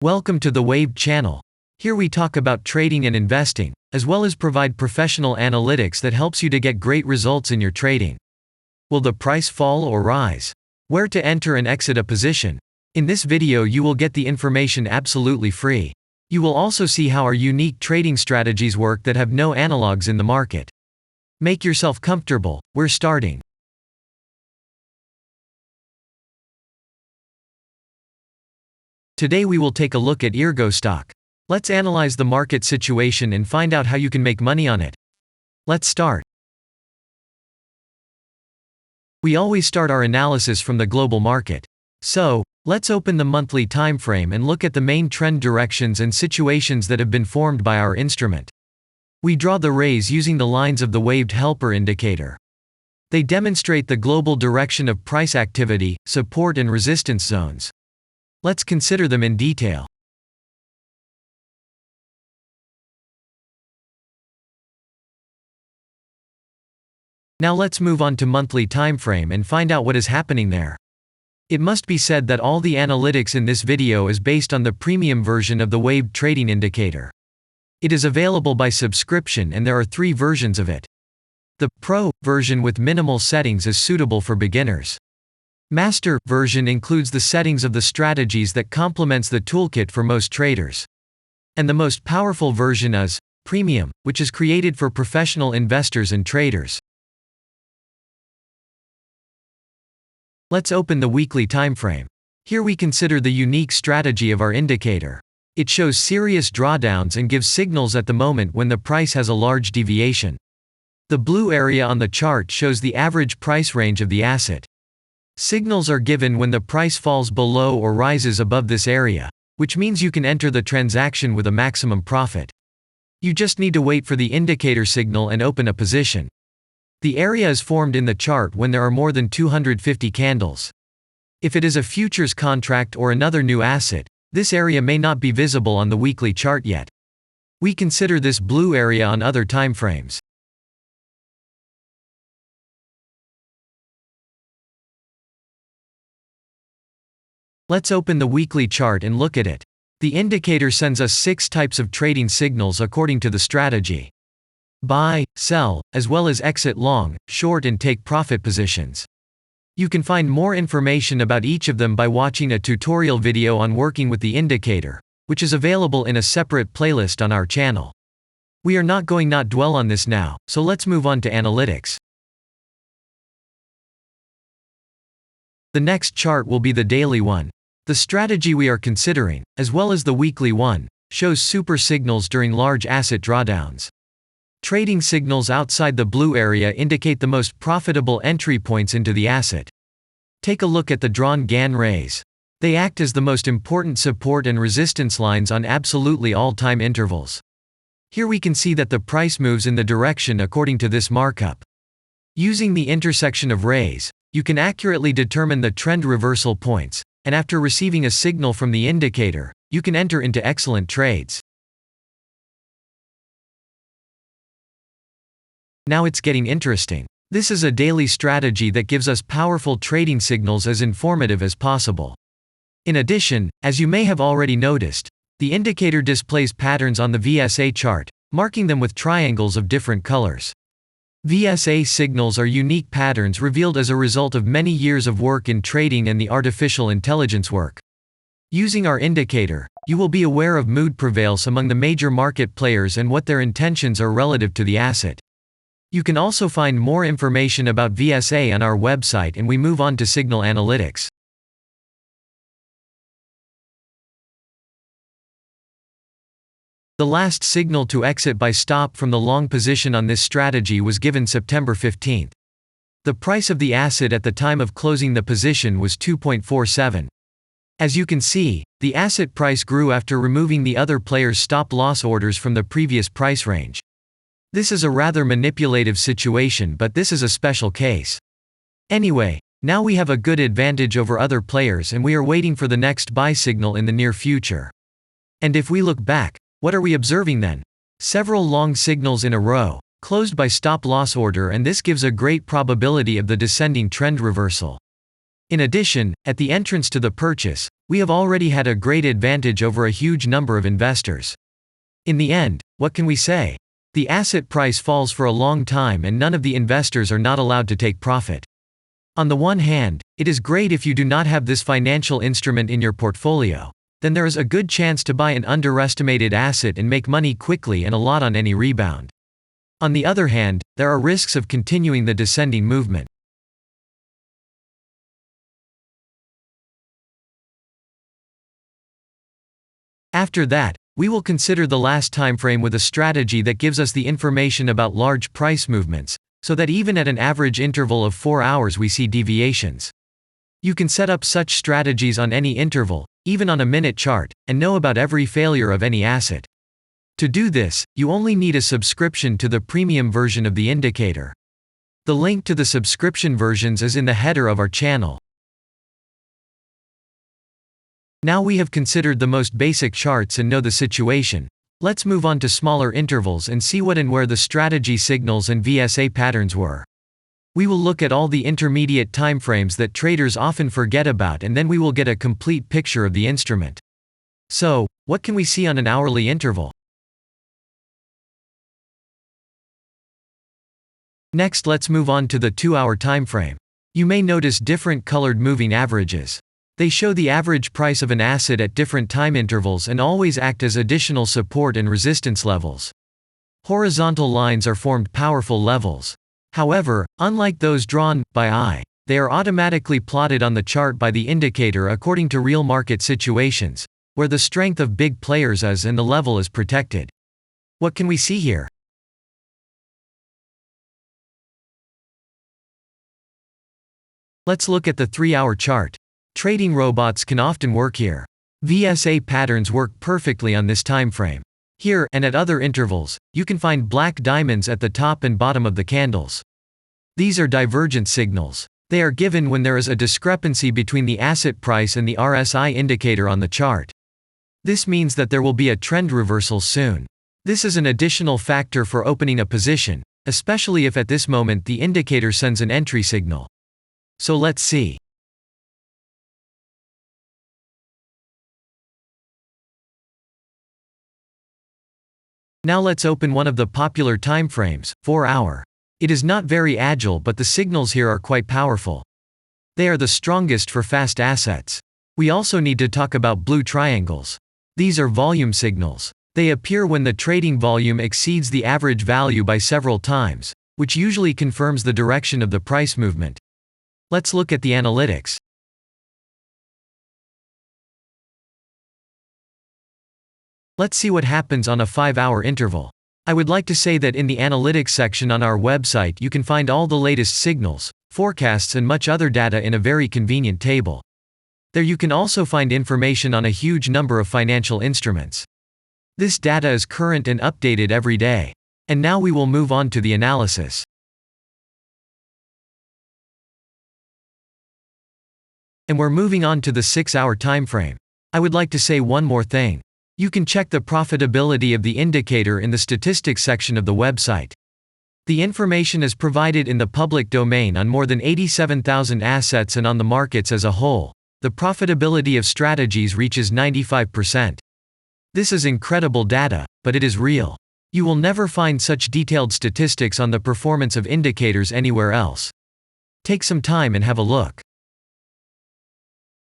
Welcome to the Waved channel. Here we talk about trading and investing, as well as provide professional analytics that helps you to get great results in your trading. Will the price fall or rise? Where to enter and exit a position? In this video you will get the information absolutely free. You will also see how our unique trading strategies work that have no analogs in the market. Make yourself comfortable, we're starting. Today we will take a look at Eargo stock. Let's analyze the market situation and find out how you can make money on it. Let's start. We always start our analysis from the global market. So, let's open the monthly time frame and look at the main trend directions and situations that have been formed by our instrument. We draw the rays using the lines of the waved helper indicator. They demonstrate the global direction of price activity, support and resistance zones. Let's consider them in detail. Now let's move on to monthly time frame and find out what is happening there. It must be said that all the analytics in this video is based on the premium version of the waved trading indicator. It is available by subscription and there are 3 versions of it. The Pro version with minimal settings is suitable for beginners. Master version includes the settings of the strategies that complements the toolkit for most traders. And the most powerful version is Premium, which is created for professional investors and traders. Let's open the weekly time frame. Here we consider the unique strategy of our indicator. It shows serious drawdowns and gives signals at the moment when the price has a large deviation. The blue area on the chart shows the average price range of the asset. Signals are given when the price falls below or rises above this area, which means you can enter the transaction with a maximum profit. You just need to wait for the indicator signal and open a position. The area is formed in the chart when there are more than 250 candles. If it is a futures contract or another new asset, this area may not be visible on the weekly chart yet. We consider this blue area on other time frames. Let's open the weekly chart and look at it. The indicator sends us 6 types of trading signals according to the strategy. Buy, sell, as well as exit long, short and take profit positions. You can find more information about each of them by watching a tutorial video on working with the indicator, which is available in a separate playlist on our channel. We are not going to dwell on this now, so let's move on to analytics. The next chart will be the daily one. The strategy we are considering, as well as the weekly one, shows super signals during large asset drawdowns. Trading signals outside the blue area indicate the most profitable entry points into the asset. Take a look at the drawn Gann rays. They act as the most important support and resistance lines on absolutely all time intervals. Here we can see that the price moves in the direction according to this markup. Using the intersection of rays, you can accurately determine the trend reversal points, and after receiving a signal from the indicator, you can enter into excellent trades. Now it's getting interesting. This is a daily strategy that gives us powerful trading signals as informative as possible. In addition, as you may have already noticed, the indicator displays patterns on the VSA chart, marking them with triangles of different colors. VSA signals are unique patterns revealed as a result of many years of work in trading and the artificial intelligence work. Using our indicator, you will be aware of mood prevails among the major market players and what their intentions are relative to the asset. You can also find more information about VSA on our website, and we move on to signal analytics. The last signal to exit by stop from the long position on this strategy was given September 15. The price of the asset at the time of closing the position was 2.47. As you can see, the asset price grew after removing the other players' stop-loss orders from the previous price range. This is a rather manipulative situation, but this is a special case. Anyway, now we have a good advantage over other players and we are waiting for the next buy signal in the near future. And if we look back, what are we observing then? Several long signals in a row, closed by stop-loss order, and this gives a great probability of the descending trend reversal. In addition, at the entrance to the purchase, we have already had a great advantage over a huge number of investors. In the end, what can we say? The asset price falls for a long time and none of the investors are not allowed to take profit. On the one hand, it is great if you do not have this financial instrument in your portfolio. Then there is a good chance to buy an underestimated asset and make money quickly and a lot on any rebound. On the other hand, there are risks of continuing the descending movement. After that, we will consider the last time frame with a strategy that gives us the information about large price movements, so that even at an average interval of 4 hours we see deviations. You can set up such strategies on any interval, even on a minute chart, and know about every failure of any asset. To do this, you only need a subscription to the premium version of the indicator. The link to the subscription versions is in the header of our channel. Now we have considered the most basic charts and know the situation. Let's move on to smaller intervals and see what and where the strategy signals and VSA patterns were. We will look at all the intermediate timeframes that traders often forget about, and then we will get a complete picture of the instrument. So, what can we see on an hourly interval? Next, let's move on to the 2-hour timeframe. You may notice different colored moving averages. They show the average price of an asset at different time intervals and always act as additional support and resistance levels. Horizontal lines are formed powerful levels. However, unlike those drawn by eye, they are automatically plotted on the chart by the indicator according to real market situations, where the strength of big players is and the level is protected. What can we see here? Let's look at the 3-hour chart. Trading robots can often work here. VSA patterns work perfectly on this time frame. Here, and at other intervals, you can find black diamonds at the top and bottom of the candles. These are divergent signals. They are given when there is a discrepancy between the asset price and the RSI indicator on the chart. This means that there will be a trend reversal soon. This is an additional factor for opening a position, especially if at this moment the indicator sends an entry signal. So let's see. Now let's open one of the popular timeframes, 4-hour. It is not very agile, but the signals here are quite powerful. They are the strongest for fast assets. We also need to talk about blue triangles. These are volume signals. They appear when the trading volume exceeds the average value by several times, which usually confirms the direction of the price movement. Let's look at the analytics. Let's see what happens on a 5-hour interval. I would like to say that in the analytics section on our website you can find all the latest signals, forecasts and much other data in a very convenient table. There you can also find information on a huge number of financial instruments. This data is current and updated every day. And now we will move on to the analysis. And we're moving on to the 6-hour timeframe. I would like to say one more thing. You can check the profitability of the indicator in the statistics section of the website. The information is provided in the public domain on more than 87,000 assets, and on the markets as a whole, the profitability of strategies reaches 95%. This is incredible data, but it is real. You will never find such detailed statistics on the performance of indicators anywhere else. Take some time and have a look.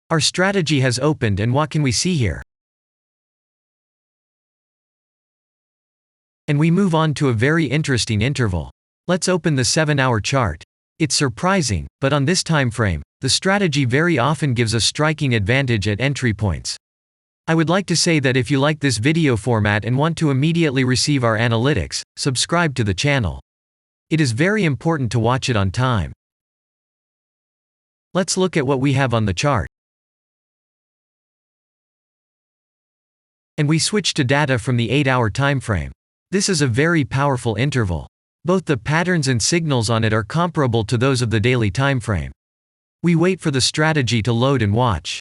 Our strategy has opened, and what can we see here? And we move on to a very interesting interval. Let's open the 7-hour chart. It's surprising, but on this time frame, the strategy very often gives a striking advantage at entry points. I would like to say that if you like this video format and want to immediately receive our analytics, subscribe to the channel. It is very important to watch it on time. Let's look at what we have on the chart. And we switch to data from the 8-hour time frame. This is a very powerful interval. Both the patterns and signals on it are comparable to those of the daily time frame. We wait for the strategy to load and watch.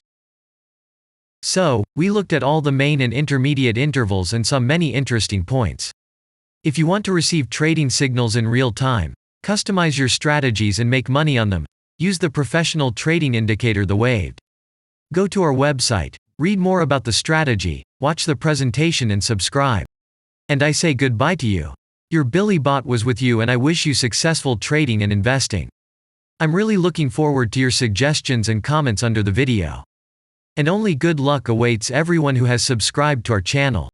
So, we looked at all the main and intermediate intervals and saw many interesting points. If you want to receive trading signals in real time, customize your strategies and make money on them, Use the professional trading indicator, the waved. Go to our website, read more about the strategy, watch the presentation and subscribe. And I say goodbye to you. Your Billy Bot was with you, and I wish you successful trading and investing. I'm really looking forward to your suggestions and comments under the video. And only good luck awaits everyone who has subscribed to our channel.